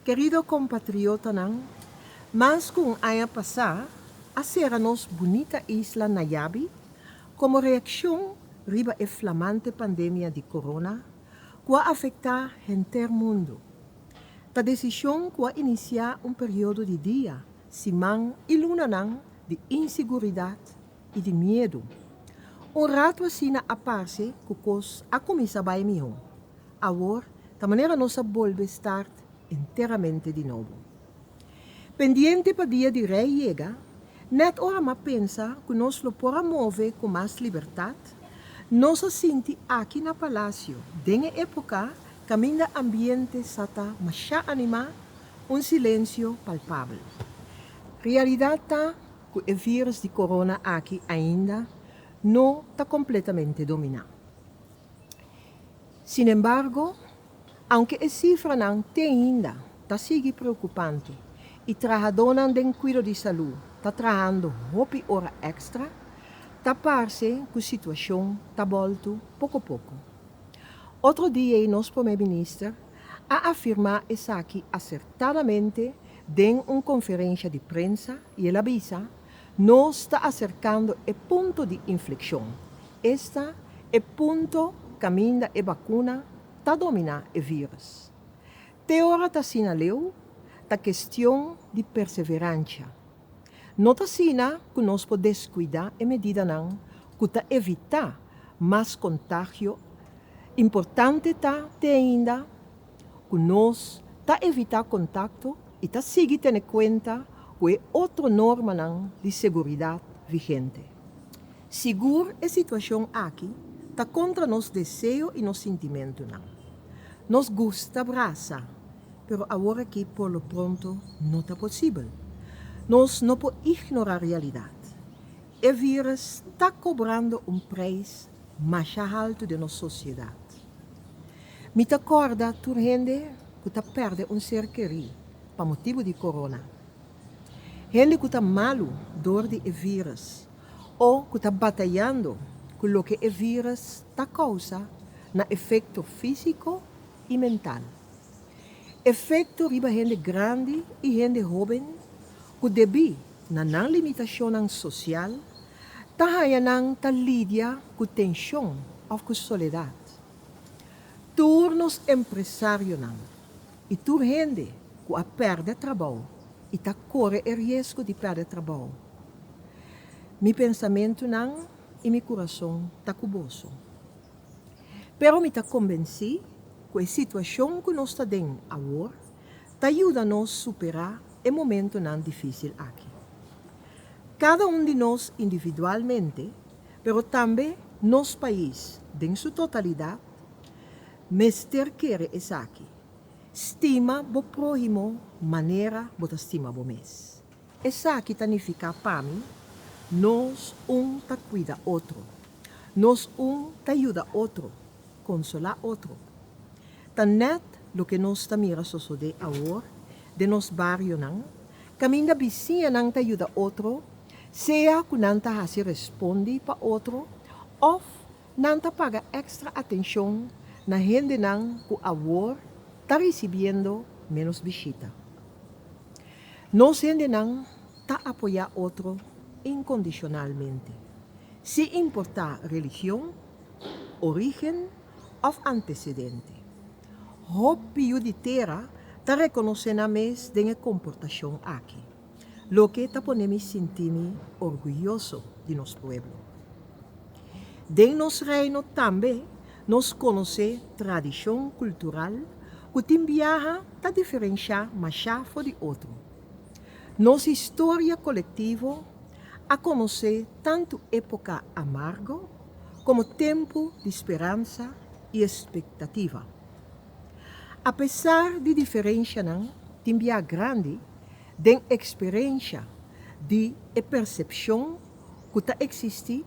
Querido compatriota nang, mas kung aya pasar, aceranos bonita isla Nayabi, como reacción riba e flamante pandemia de corona, que afecta enter mundo. Ta decisão que iniciar um período de dia, simão e luna nang, de inseguridade e de medo. Rato assim na aparece que cos a começar by mim. Agora, da maneira nossa volve estar inteiramente de novo. Pendiente para dia de rei chega, net ora ma pensa que nós lo pora mover com mais liberdade, nós senti aqui na palácio, dengue época, caminho ambiente sata masha anima, silêncio palpável. Realidade tá que o vírus de corona aqui ainda não está completamente dominado. Sin embargo, aunque a cifra não tem ainda, está sigue preocupante e trabalhadores de cuidado de saúde está trabalhando hopi hora extra, está parece que a situação está voltando pouco a pouco. Outro dia, nosso primeiro-ministro a afirmar isso aqui acertadamente em uma conferência de prensa e ele avisa nos está acercando o ponto de inflexão. Este é o ponto caminho da vacuna para dominar o vírus. Teora está sinaleu a questão de perseverança. Não está sina que nós podemos descuidar a medida não que está evitar mais contágio. Importante está ainda que nós está evitar contato e está seguir tendo conta que é outra norma não de segurança vigente. Seguro a situação aqui está contra nosso desejo e nosso sentimento não. Nos gusta abraçar, pero agora aqui por lo pronto não está possível. Nós não podemos ignorar a realidade. O vírus está cobrando preço mais alto de nossa sociedade. Me acorda tu gente que está perdendo ser querido por motivo de corona. Gente que está malo dor de vírus ou que está batalhando com o que o vírus está causa na efeito físico e mental. Efeito riba gente grande e gente jovem que debi na não limitação social tahayanang talidia com tensão ou com soledade. Turnos empresário não e tur gente que a perde trabalho e tá corre o risco de perder trabalho. Mi pensamento não e mi coração tá cuboso. Pero me tá convencido que a situação que nós está dentro agora tá ajuda nos superar o momento não difícil aqui. Cada de nós individualmente, pero também nos país, em sua totalidade, mester quer é aqui. Estima bo próximo maneira bo estima bo mes. Essa aqui significa para mim, nós tá cuida outro, nós tá ajuda outro, consolar outro. Tá net lo que nós tá mira suceder agora, de nos barrio não, caminho da vizinha não tá ajuda outro, seja que não tá se responde para outro, ou não tá paga extra atenção na gente não que agora está recebendo menos visita. Nós gente não está apoiar outro incondicionalmente, sem importar religião, origem ou antecedente. Hopi de terra está reconhecendo a mes de comportação aqui, lo que está ponendo sentir-me orgulhoso de nosso povo. De nosso reino também nos conhece tradição cultural que tem viaja está diferenciar machafo de outro. Nossa história coletiva a conhecer tanto época amargo como tempo de esperança e expectativa. Apesar de diferença não, tem via grande de experiência de percepção que está existe,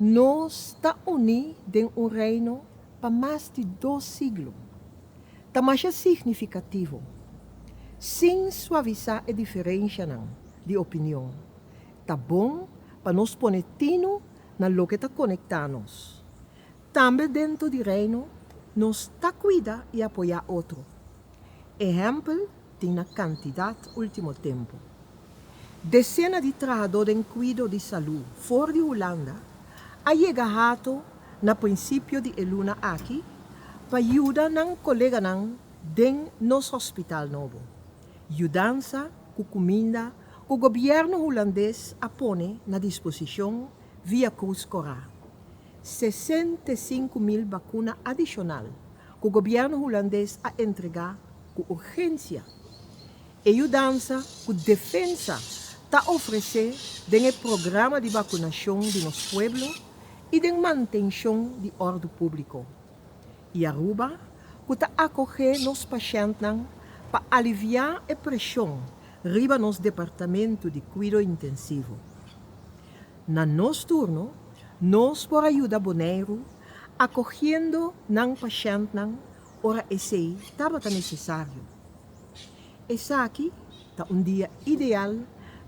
nós está unidos em reino para mais de 2 siglos. Está mais significativo, sem suavizar a diferença não, de opinião. Está bom para nos pôr tino na lo que está conectados. Também dentro do reino, nos está cuidar e apoiar outro. Exemplo, tinha quantidade último tempo. Dezenas de trabalhadores em cuidado de saúde fora de Holanda ha chegado no princípio de luna aqui para ajudar os colegas dentro nosso hospital novo. Ajudança com comida que o governo holandês põe na disposição via Cruz Coral. 65.000 vacinas adicionais que o governo holandês a entregar com urgência. Ajudança com defesa está oferecer o programa de vacinação de nosso pueblo e de manutenção de ordem pública. E Aruba, que está acolher nos pacientes para aliviar a pressão riba nos departamento de cuidado intensivo. Na nosso turno, nós por ajuda boneiro, acolhendo os pacientes ora esse estava necessário. Esse aqui está dia ideal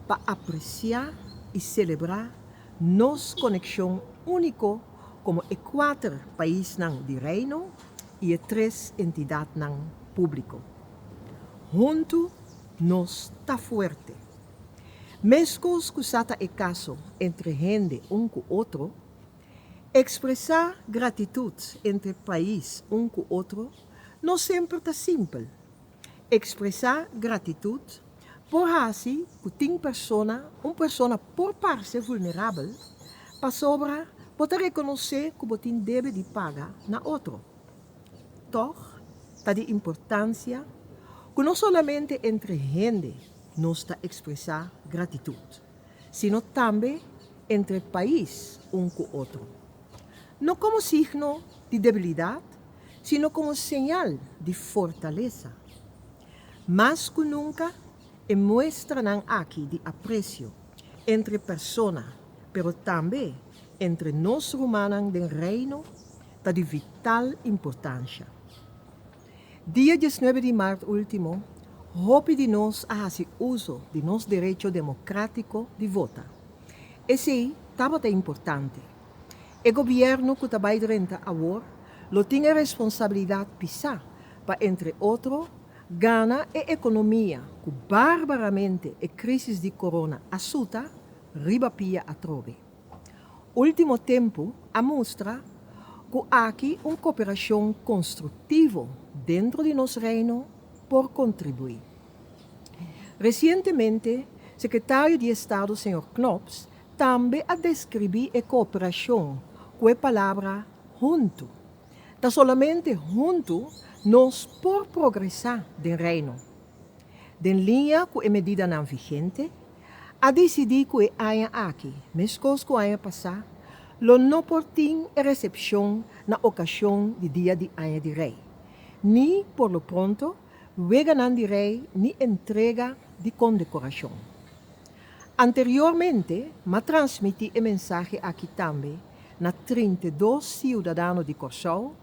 para apreciar e celebrar nossa conexão única como 4 países de reino e 3 entidades públicas. Junto, nós está forte. Mesmo que sata é caso entre gente com outro, expressar gratitude entre país com outro não sempre está simples. Expressar gratitude por assim que tem uma pessoa por parte vulnerável, para sobra pode reconhecer que você deve de pagar na outro. Toch, está de importância que não somente entre gente nos está expressar gratitude, sino também entre país com outro. Não como signo de debilidade, sino como señal de fortaleza. Mais que nunca, mostram aqui de apreço entre pessoas, pero também entre nós humanos do reino, está de vital importância. Dia 19 de março último, hope de nós a fazer uso de nosso direito democrático de votar. Esse estava importante. O governo que trabalha durante a agora, lo tem a responsabilidade pisar para, entre outros, ganhar a economia que barbaramente a crise de corona assusta, ribapia a trove. Último tempo, a mostra que há aqui uma cooperação construtiva dentro de nosso reino por contribuir. Recentemente, o secretário de Estado, Sr. Knops, também a descrever a cooperação com a palavra junto. Está somente junto nós por progressar do reino. De linha com a medida não vigente, a decidir que há aqui, mesmo que há passar, lo não por ter a recepção na ocasião do dia de Anha de Rei, nem por lo pronto, veganan de rei, nem entrega de condecoração. Anteriormente, me transmiti a mensagem aqui também na 32 cidadãos de Curaçao,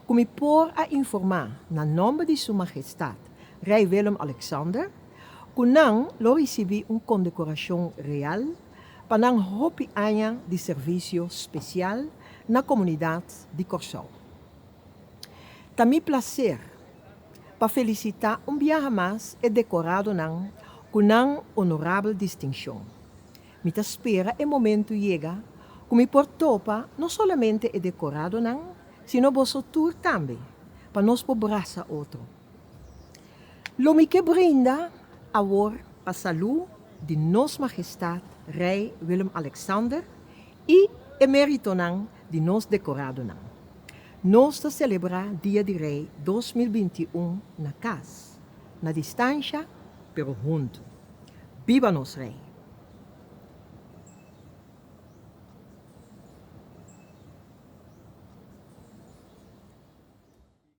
que me por a informar, na nome de Sua Majestade, Rei Willem-Alexander, que não lo recebi uma condecoração real para não hopi anos de serviço especial na comunidade de Curaçao. Também prazer para felicitar dia mais e decorado com uma honorável distinção. Me espera o momento chega que me por topa não somente é decorado sino vosso tour também, para nos pobreza outro. Lo me que brinda agora para a saúde de Nossa Majestade Rei Willem-Alexander e emérito de nos decorado Nós está celebrar Dia de Rei 2021 na casa, na distância, pero junto. Viva nos Rei!